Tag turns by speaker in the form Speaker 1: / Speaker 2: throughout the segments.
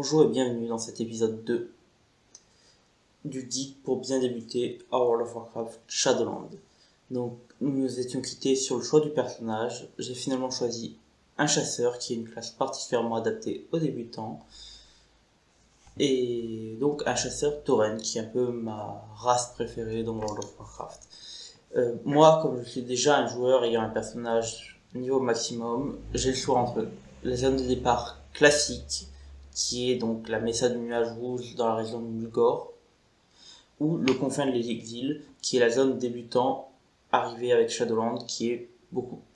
Speaker 1: Bonjour et bienvenue dans cet épisode 2 du guide pour bien débuter à World of Warcraft Shadowlands. Donc nous nous étions quittés sur le choix du personnage. J'ai finalement choisi un chasseur qui est une classe particulièrement adaptée aux débutants. Et donc un chasseur tauren qui est un peu ma race préférée dans World of Warcraft. Moi, comme je suis déjà un joueur ayant un personnage niveau maximum, j'ai le choix entre la zone de départ classique, qui est donc la Mesa du Nuage Rouge dans la région de Mulgore, ou le confin de l'exil, qui est la zone débutant arrivée avec Shadowlands, qui est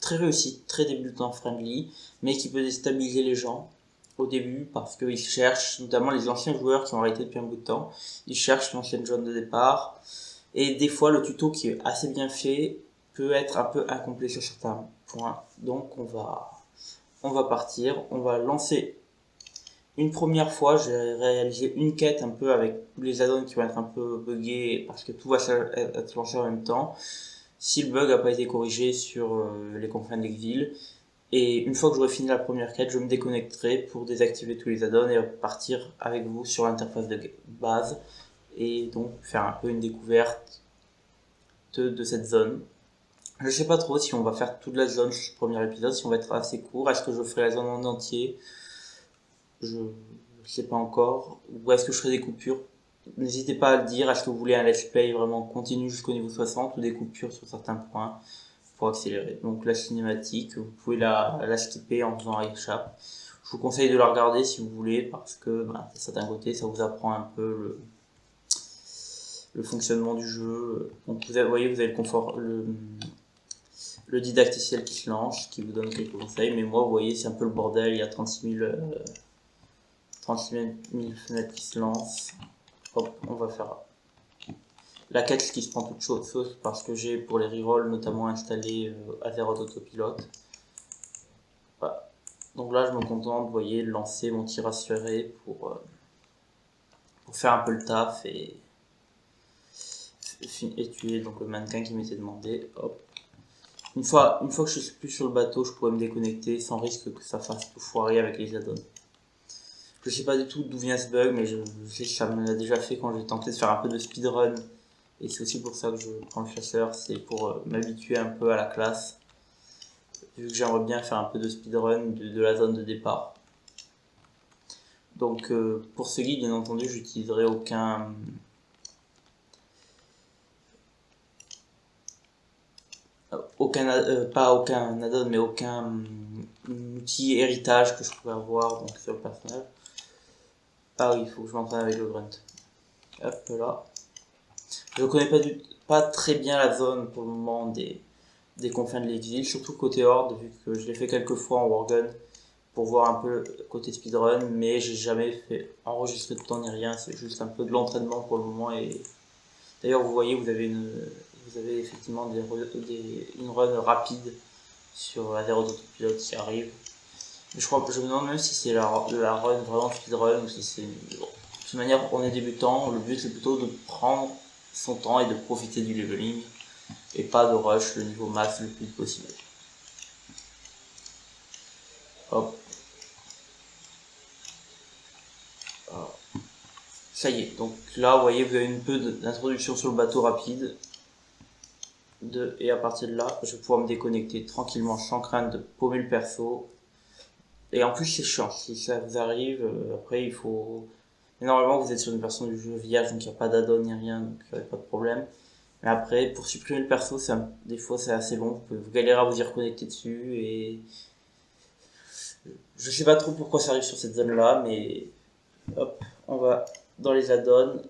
Speaker 1: très réussie, très débutant friendly, mais qui peut déstabiliser les gens au début parce qu'ils cherchent, notamment les anciens joueurs qui ont arrêté depuis un bout de temps, ils cherchent l'ancienne zone de départ. Et des fois, le tuto qui est assez bien fait peut être un peu incomplet sur certains points. Donc, on va partir. On va lancer une première fois. J'ai réalisé une quête un peu avec tous les add-ons qui vont être un peu buggés parce que tout va être lancé en même temps. Si le bug n'a pas été corrigé sur les confins de l'exil. Et une fois que j'aurai fini la première quête, je me déconnecterai pour désactiver tous les add-ons et partir avec vous sur l'interface de base. Et donc faire un peu une découverte de cette zone. Je sais pas trop si on va faire toute la zone sur ce premier épisode, si on va être assez court. Est-ce que je ferai la zone en entier? Je sais pas encore. Ou est-ce que je ferai des coupures? N'hésitez pas à le dire. Est-ce que vous voulez un let's play vraiment continu jusqu'au niveau 60 ou des coupures sur certains points pour accélérer? Donc la cinématique, vous pouvez la skipper en faisant échappe. Je vous conseille de la regarder si vous voulez parce que de certains côtés ça vous apprend un peu le fonctionnement du jeu. Donc vous voyez, vous avez le confort, le didacticiel qui se lance, qui vous donne quelques conseils, mais moi, vous voyez, c'est un peu le bordel, il y a 36 000 fenêtres qui se lancent. Hop, on va faire la quête qui se prend toute chose parce que j'ai pour les rerolls notamment installé Azeroth Autopilote. Voilà. Donc là, je me contente, vous voyez, de lancer mon tir assuré pour faire un peu le taf et tuer donc le mannequin qui m'était demandé. Hop. Une fois que je suis plus sur le bateau, je pourrais me déconnecter sans risque que ça fasse tout foirer avec les add-ons. Je sais pas du tout d'où vient ce bug, mais je sais que ça me l'a déjà fait quand j'ai tenté de faire un peu de speedrun. Et c'est aussi pour ça que je prends le chasseur, c'est pour m'habituer un peu à la classe. Vu que j'aimerais bien faire un peu de speedrun de la zone de départ. Donc pour ce guide, bien entendu, j'utiliserai pas aucun add-on, mais aucun outil héritage que je pourrais avoir donc sur le personnage. Ah oui, il faut que je m'entraîne avec le grunt. Hop là. Je connais pas très bien la zone pour le moment des confins de l'exil, surtout côté horde, vu que je l'ai fait quelques fois en wargun pour voir un peu côté speedrun, mais j'ai jamais fait enregistrer de temps ni rien, c'est juste un peu de l'entraînement pour le moment. Et d'ailleurs, vous voyez, vous avez effectivement une run rapide sur Azeroth Autopilot qui arrive. Je me demande même si c'est la run vraiment speedrun ou si c'est. Bon. De toute manière, on est débutant, le but c'est plutôt de prendre son temps et de profiter du leveling et pas de rush le niveau max le plus possible. Hop. Alors. Ça y est, donc là vous voyez, vous avez une peu d'introduction sur le bateau rapide. Et à partir de là, je vais pouvoir me déconnecter tranquillement sans crainte de paumer le perso. Et en plus, c'est chiant. Si ça vous arrive, après, il faut. Mais normalement, vous êtes sur une version du jeu vierge, donc il n'y a pas d'add-on ni rien, donc il n'y a pas de problème. Mais après, pour supprimer le perso, des fois, c'est assez long. Vous galérez à vous y reconnecter dessus. Et. Je sais pas trop pourquoi ça arrive sur cette zone-là, mais. Hop, on va dans les add-ons.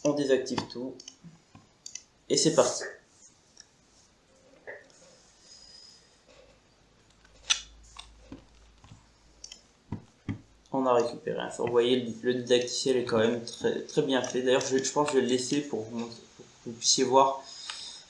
Speaker 1: On désactive tout. Et c'est parti. On a récupéré un sort. Vous voyez, le didacticiel est quand même très, très bien fait. D'ailleurs, je pense que je vais le laisser pour que vous puissiez voir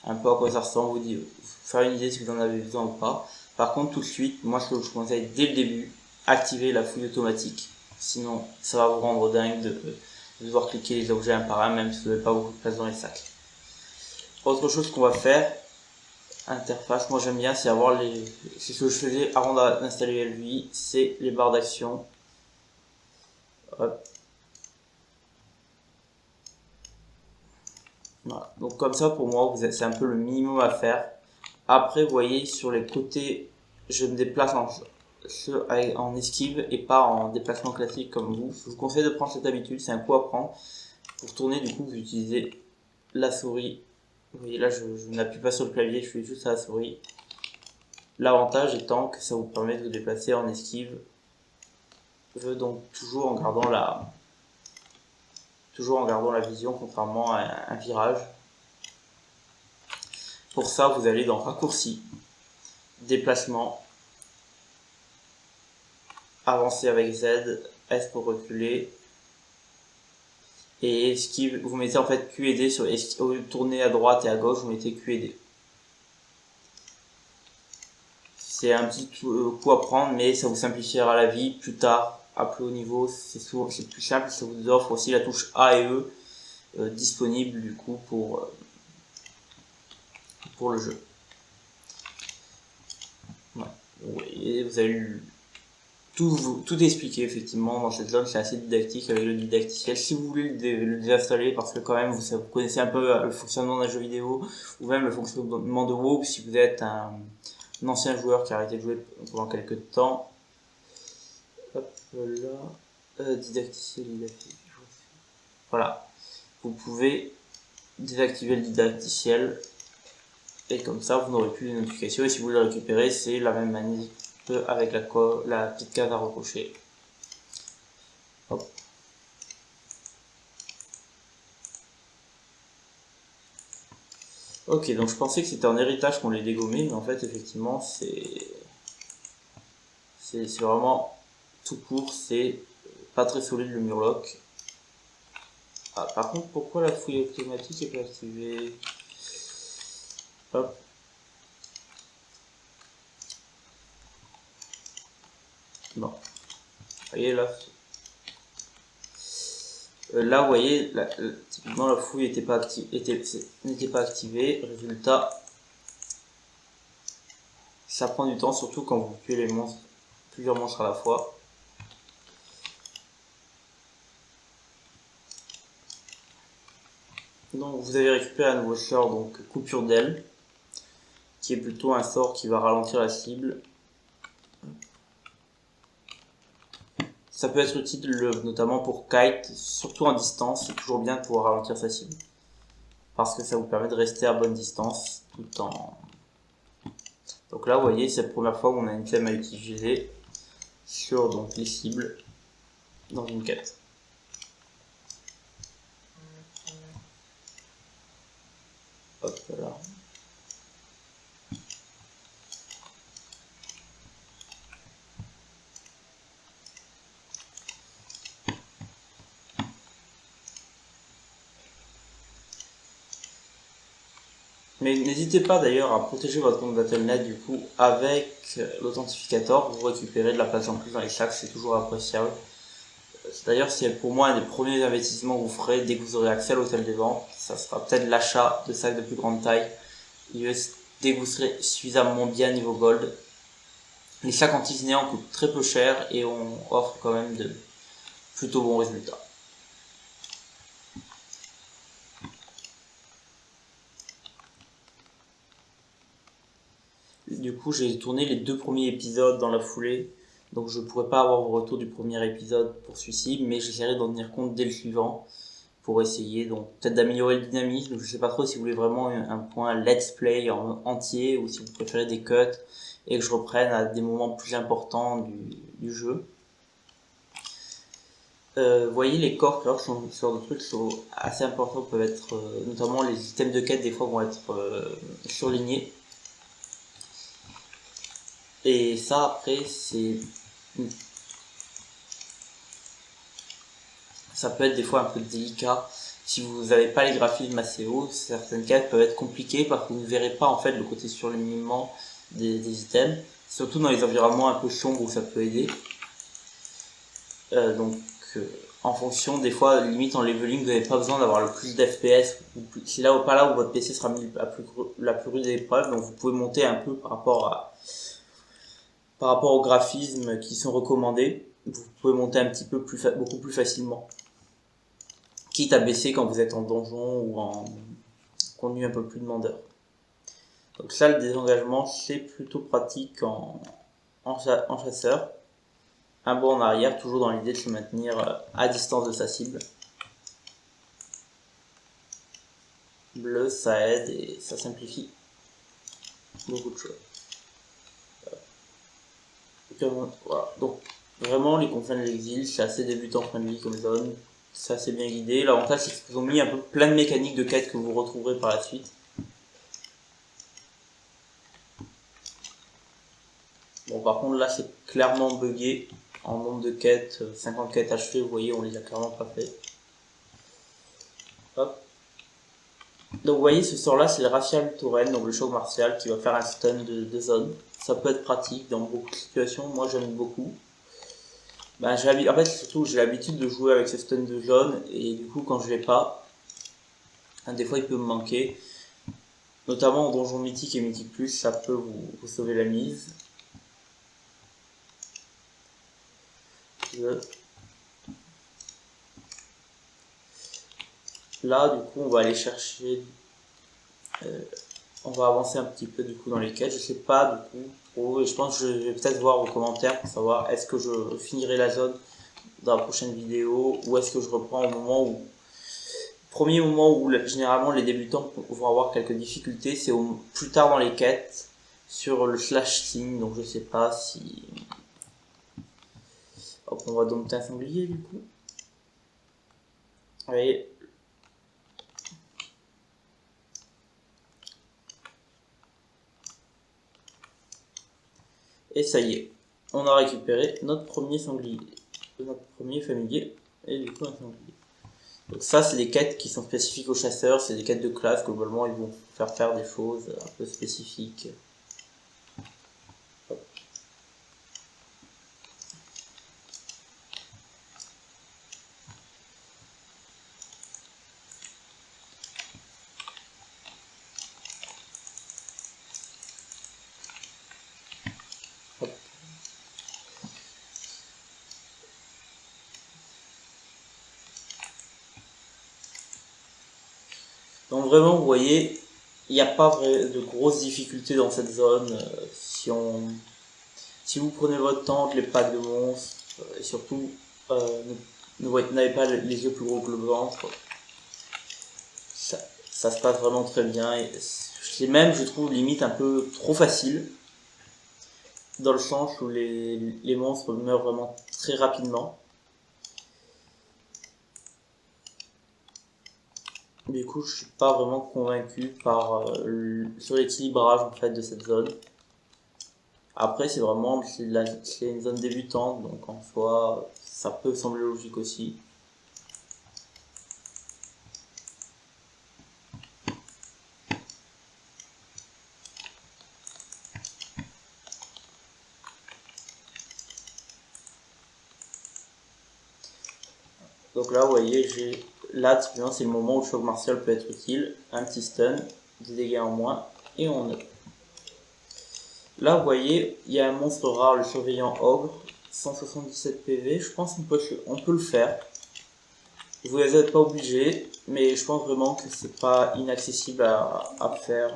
Speaker 1: un peu à quoi ça ressemble, vous faire une idée si vous en avez besoin ou pas. Par contre, tout de suite, moi, ce que je vous conseille dès le début, activer la fouille automatique. Sinon, ça va vous rendre dingue de devoir cliquer les objets un par un, même si vous n'avez pas beaucoup de place dans les sacs. Autre chose qu'on va faire, interface, moi j'aime bien, c'est c'est ce que je faisais avant d'installer LVI, c'est les barres d'action. Hop. Voilà. Donc comme ça, pour moi, c'est un peu le minimum à faire. Après, vous voyez, sur les côtés, je me déplace en esquive et pas en déplacement classique comme vous. Je vous conseille de prendre cette habitude, c'est un coup à prendre. Pour tourner, du coup, vous utilisez la souris. Vous voyez, là, je n'appuie pas sur le clavier, je fais juste à la souris. L'avantage étant que ça vous permet de vous déplacer en esquive, donc toujours en gardant la vision, contrairement à un virage. Pour ça, vous allez dans raccourci, déplacement, avancer avec Z, S pour reculer, et esquive, vous mettez en fait Q et D sur esquive, au lieu de tourner à droite et à gauche, vous mettez Q et D. C'est un petit coup à prendre, mais ça vous simplifiera la vie plus tard, à plus haut niveau, c'est plus simple, ça vous offre aussi la touche A et E disponible du coup pour le jeu. Ouais. Et vous avez tout expliqué effectivement dans cette zone, c'est assez didactique avec le didacticiel. Si vous voulez le désinstaller parce que quand même vous connaissez un peu le fonctionnement d'un jeu vidéo ou même le fonctionnement de WoW, si vous êtes un ancien joueur qui a arrêté de jouer pendant quelques temps. Hop là, didacticiel. Voilà, vous pouvez désactiver le didacticiel et comme ça vous n'aurez plus les notifications, et si vous voulez le récupérer c'est la même manière avec la petite case à recocher. Hop. Ok, donc je pensais que c'était un héritage qu'on les dégommait, mais en fait effectivement c'est vraiment tout court, c'est pas très solide le murloc. Ah, par contre, pourquoi la fouille automatique est pas activée? Hop. Bon. Vous voyez là. Là, vous voyez, typiquement la fouille n'était pas activée. Résultat, ça prend du temps, surtout quand vous tuez les monstres, plusieurs monstres à la fois. Donc vous avez récupéré un nouveau sort, donc coupure d'aile, qui est plutôt un sort qui va ralentir la cible. Ça peut être utile notamment pour kite, surtout en distance, c'est toujours bien de pouvoir ralentir sa cible. Parce que ça vous permet de rester à bonne distance tout en... Donc là vous voyez, c'est la première fois où on a une thème à utiliser sur donc, les cibles dans une quête. Hop là. Mais n'hésitez pas d'ailleurs à protéger votre compte Battle.net du coup avec l'authentificateur pour récupérer de la place en plus dans les sacs, c'est toujours appréciable. D'ailleurs c'est pour moi un des premiers investissements que vous ferez dès que vous aurez accès à l'hôtel des ventes, ça sera peut-être l'achat de sacs de plus grande taille, dès que vous serez suffisamment bien niveau gold. Les sacs anti-néant coûtent très peu cher et on offre quand même de plutôt bons résultats. Du coup, j'ai tourné les 2 premiers épisodes dans la foulée, donc je ne pourrais pas avoir vos retours du premier épisode pour celui-ci, mais j'essaierai d'en tenir compte dès le suivant pour essayer donc peut-être d'améliorer le dynamisme. Je ne sais pas trop si vous voulez vraiment un point let's play entier ou si vous préférez des cuts et que je reprenne à des moments plus importants du jeu. Vous voyez, les coffres, alors, ce genre de trucs sont assez importants, peuvent être notamment les items de quête des fois vont être surlignés. Et ça après ça peut être des fois un peu délicat si vous n'avez pas les graphismes assez hauts. Certaines quêtes peuvent être compliquées parce que vous ne verrez pas en fait le côté surlignement des items, surtout dans les environnements un peu sombres où ça peut aider. En fonction, des fois, limite en leveling, vous n'avez pas besoin d'avoir le plus d'FPS. C'est là ou pas là où votre PC sera mis la plus rude épreuve, donc vous pouvez monter un peu par rapport aux graphismes qui sont recommandés. vous pouvez monter un petit peu beaucoup plus facilement. Quitte à baisser quand vous êtes en donjon ou en contenu un peu plus demandeur. Donc ça, le désengagement, c'est plutôt pratique en chasseur. Un bond en arrière, toujours dans l'idée de se maintenir à distance de sa cible. Bleu, ça aide et ça simplifie beaucoup de choses. Voilà. Donc vraiment, les confins de l'exil, c'est assez débutant friendly comme zone. C'est assez bien guidé. L'avantage, c'est qu'ils ont mis un peu plein de mécaniques de quêtes que vous retrouverez par la suite. Bon, par contre, là, c'est clairement buggé en nombre de quêtes. 50 quêtes achevées, vous voyez, on les a clairement pas fait. Hop. Donc, vous voyez, ce sort-là, c'est le Racial Tauren, donc le choc martial, qui va faire un stun de zone. Ça peut être pratique dans beaucoup de situations. Moi, j'aime beaucoup. En fait, surtout, j'ai l'habitude de jouer avec ce stun de zone, et du coup, quand je l'ai pas, des fois, il peut me manquer. Notamment en donjon mythique et mythique plus, ça peut vous sauver la mise. Là, du coup, on va aller chercher. On va avancer un petit peu du coup dans les quêtes. Je sais pas du coup trop, et je pense que je vais peut-être voir vos commentaires pour savoir est-ce que je finirai la zone dans la prochaine vidéo ou est-ce que je reprends au moment où. Premier moment où généralement les débutants vont avoir quelques difficultés, c'est plus tard dans les quêtes sur le slash signe, donc je sais pas si. Hop, on va dompter un sanglier du coup. Allez. Et ça y est, on a récupéré notre premier sanglier, notre premier familier, et du coup un sanglier. Donc ça, c'est des quêtes qui sont spécifiques aux chasseurs, c'est des quêtes de classe, globalement ils vont faire des choses un peu spécifiques. Hop. Hop. Donc vraiment, vous voyez, il n'y a pas de grosses difficultés dans cette zone. Si vous prenez votre temps, les packs de monstres, et surtout, n'avez pas les yeux plus gros que le ventre, ça se passe vraiment très bien. Et c'est même, je trouve, limite un peu trop facile, dans le sens où les monstres meurent vraiment très rapidement. Du coup, je suis pas vraiment convaincu sur l'équilibrage en fait de cette zone. Après, c'est une zone débutante, donc en soi, ça peut sembler logique aussi. Donc là, vous voyez, typiquement, c'est le moment où le choc martial peut être utile. Un petit stun, des dégâts en moins, et on up. Là, vous voyez, il y a un monstre rare, le surveillant ogre, 177 PV. Je pense qu'on peut le faire. Vous n'êtes pas obligé, mais je pense vraiment que c'est pas inaccessible à faire.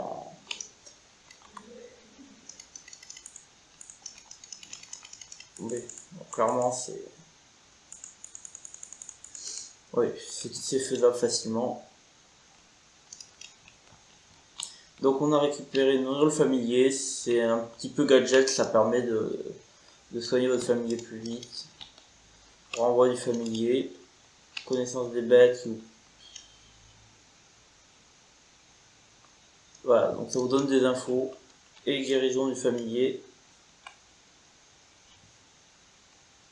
Speaker 1: Oui, donc clairement, oui, c'est faisable facilement. Donc on a récupéré nos rôles familiers, c'est un petit peu gadget, ça permet de soigner votre familier plus vite. Renvoi du familier, connaissance des bêtes, voilà, donc ça vous donne des infos, et guérison du familier,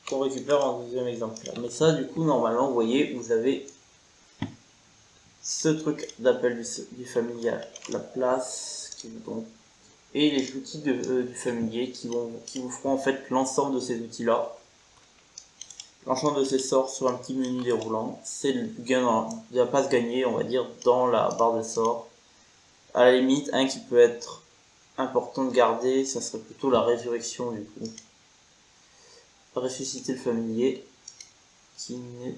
Speaker 1: qu'on récupère en deuxième exemplaire. Mais ça, du coup, normalement, vous voyez, vous avez ce truc d'appel du familier à la place, et les outils du familier qui vous feront en fait l'ensemble de ces outils-là. L'ensemble de ces sorts sur un petit menu déroulant, c'est le gain de la passe gagnée, on va dire, dans la barre de sorts. À la limite, un qui peut être important de garder, ça serait plutôt la résurrection du coup. ressusciter le familier qui n'est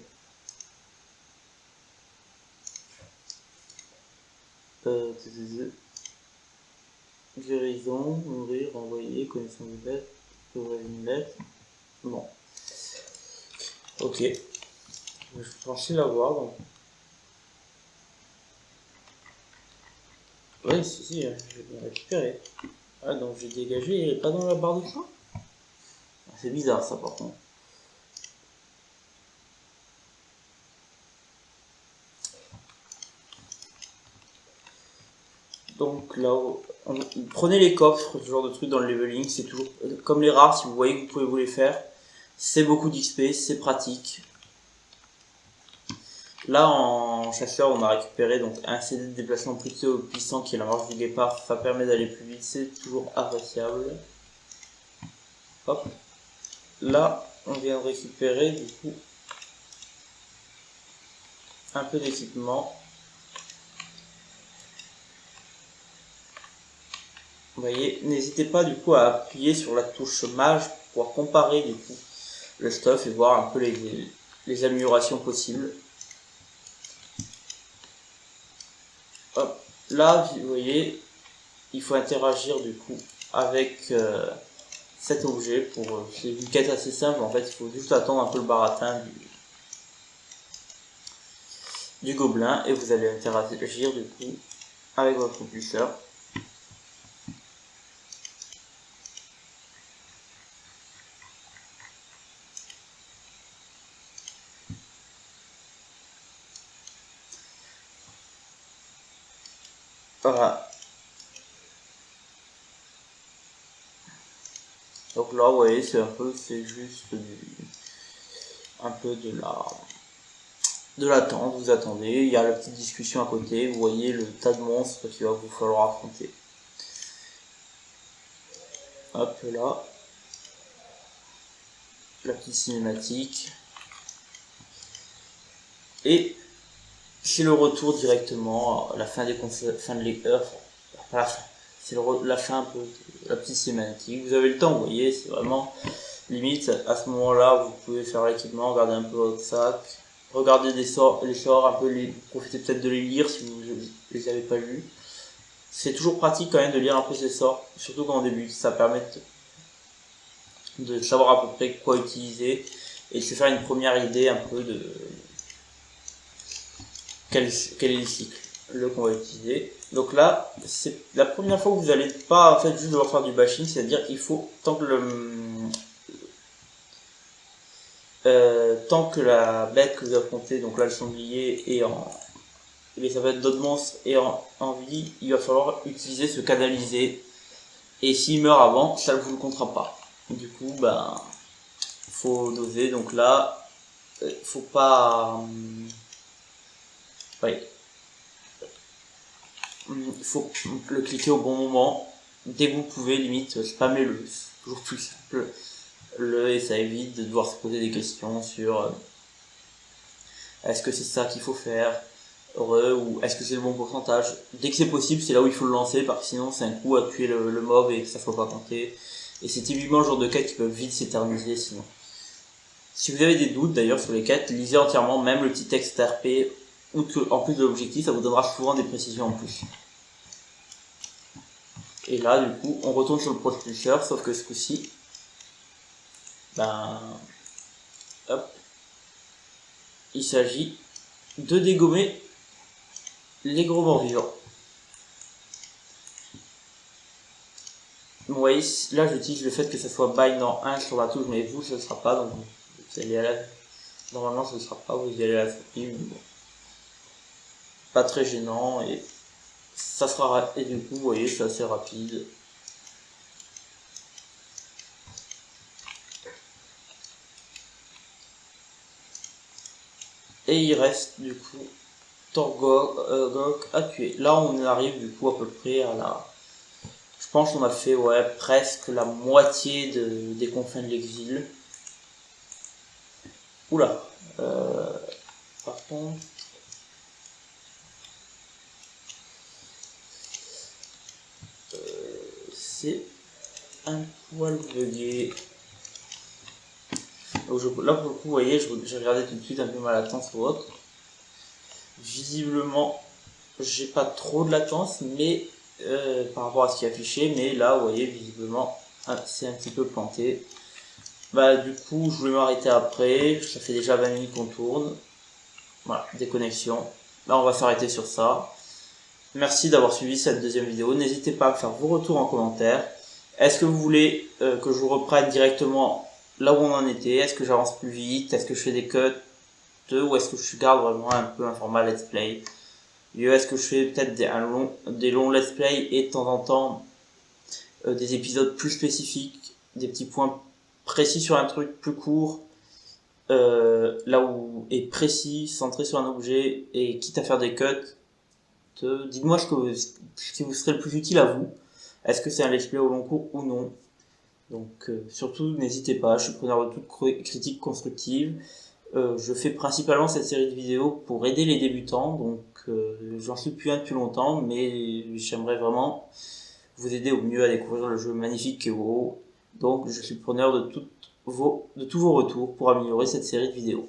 Speaker 1: guérison, nourrir, envoyer, connaissance de bête, une bête. Bon. Ok. Je pensais l'avoir donc. Oui, si, j'ai bien récupéré. Ah, donc j'ai dégagé, il n'est pas dans la barre de choix. C'est bizarre ça par contre. Donc là, prenez les coffres, ce genre de truc dans le leveling, c'est toujours comme les rares, si vous voyez que vous pouvez vous les faire. C'est beaucoup d'XP, c'est pratique. Là en chasseur on a récupéré donc un CD de déplacement plutôt puissant qui est la marche du guépard, ça permet d'aller plus vite, c'est toujours appréciable. Hop. Là on vient de récupérer du coup un peu d'équipement. Vous voyez, n'hésitez pas du coup à appuyer sur la touche mage pour pouvoir comparer du coup le stuff et voir un peu les améliorations possibles. Hop. Là, vous voyez, il faut interagir du coup avec cet objet pour. C'est une quête assez simple en fait, il faut juste attendre un peu le baratin du gobelin et vous allez interagir du coup avec votre propulseur. Voilà. Donc là, vous voyez, c'est juste un peu de l'attente, vous attendez, il y a la petite discussion à côté, vous voyez le tas de monstres qu'il va vous falloir affronter. Hop là, la petite cinématique. Et c'est le retour directement à la fin des fin de c'est la fin un peu de la petite cinématique. Vous avez le temps, vous voyez, c'est vraiment limite à ce moment-là, vous pouvez faire l'équipement, regarder un peu votre sac, regarder les sorts un peu, profiter peut-être de les lire si vous les avez pas lus. C'est toujours pratique quand même de lire un peu ces sorts, surtout quand on débute, ça permet de savoir à peu près quoi utiliser et de se faire une première idée un peu de quel est le cycle qu'on va utiliser. Donc là, c'est la première fois que vous n'allez pas en fait juste devoir faire du bashing, c'est-à-dire qu'il faut tant que la bête que vous affrontez, donc là le sanglier et ça va être d'autres monstres et en vie, il va falloir utiliser ce canaliser. Et s'il meurt avant, ça ne vous le comptera pas. Du coup, ben, faut doser. Donc là, faut pas. Ouais. Faut le cliquer au bon moment. Dès que vous pouvez, limite, spammez-le. C'est toujours plus simple. Et ça évite de devoir se poser des questions sur est-ce que c'est ça qu'il faut faire ou est-ce que c'est le bon pourcentage. Dès que c'est possible, c'est là où il faut le lancer parce que sinon c'est un coup à tuer le mob et que ça ne soit pas compter. Et c'est typiquement le genre de quête qui peut vite s'éterniser sinon. Si vous avez des doutes d'ailleurs sur les quêtes, lisez entièrement même le petit texte RP en plus de l'objectif, ça vous donnera souvent des précisions en plus. Et là du coup on retourne sur le propulseur, sauf que ce coup-ci, ben hop, il s'agit de dégommer les gros morts-vivants. Vous voyez, là j'utilise le fait que ça soit bind en 1 sur la touche, mais vous ce ne sera pas, donc vous allez à la... Normalement ce ne sera pas, vous y allez à la sortie, mais bon. Pas très gênant, et ça sera... Et du coup, vous voyez, c'est assez rapide. Et il reste du coup Torgok à tuer. Là on arrive du coup à peu près à la... Je pense qu'on a fait presque la moitié des confins de l'exil. Oula. Par contre... c'est un poil bugué. Là pour le coup, vous voyez, j'ai regardé tout de suite un peu ma latence ou autre. Visiblement, j'ai pas trop de latence, mais par rapport à ce qui est affiché, mais là, vous voyez, visiblement, c'est un petit peu planté. Bah du coup, je voulais m'arrêter après, ça fait déjà 20 minutes qu'on tourne. Voilà, déconnexion. Là, on va s'arrêter sur ça. Merci d'avoir suivi cette deuxième vidéo. N'hésitez pas à me faire vos retours en commentaire. Est-ce que vous voulez que je vous reprenne directement là où on en était? Est-ce que j'avance plus vite? Est-ce que je fais des cuts? Ou est-ce que je garde vraiment un peu un format let's play? Est-ce que je fais peut-être des longs let's play et de temps en temps des épisodes plus spécifiques, des petits points précis sur un truc plus court, là où est précis, centré sur un objet, et quitte à faire des cuts, dites-moi ce qui vous serait le plus utile à vous. Est-ce que c'est un let's play au long cours ou non? Donc surtout n'hésitez pas, je suis preneur de toute critique constructive. Je fais principalement cette série de vidéos pour aider les débutants, donc j'en suis plus un depuis longtemps, mais j'aimerais vraiment vous aider au mieux à découvrir le jeu magnifique qu'est WoW. Donc je suis preneur de tous vos retours pour améliorer cette série de vidéos.